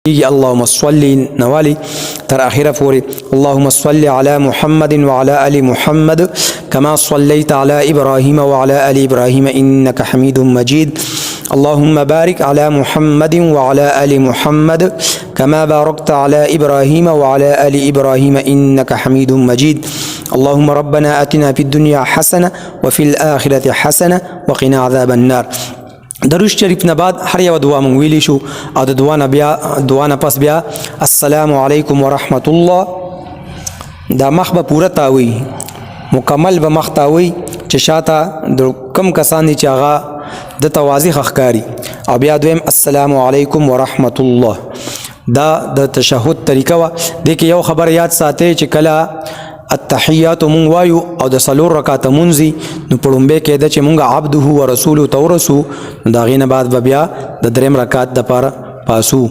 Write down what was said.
اللهم صل نوالی تر آخره پوری اللهم صل علی محمد وعلى آل محمد كما صليت على إبراهيم وعلى آل إبراهيم إنك حميد مجيد اللهم بارك على محمد وعلى آل محمد كما باركت على إبراهيم وعلى آل إبراهيم إنك حميد مجيد اللهم ربنا آتنا في الدنيا حسنة وفي الآخرة حسنة وقنا عذاب النار. درود شریف نه بعد هر یو دعا مونږ ویلی شو او د دعا نه پس بیا السلام علیکم ورحمت الله. دا مخ به پوره تاوی مکمل به مخ تاوی چې شاته د کم کسان دي چې هغه د توازی خخکاری او بیا دویم السلام علیکم ورحمت الله. دا د تشهد طریقه وا د کې یو خبر یاد ساتي چې کله التحیات مونږ وایو او د څلور رکعاته مونځي نو پړومبه کې د چې مونږ عبده و رسوله تورسو دا غینه بعد بیا د دریم رکعت د پاره پاسو.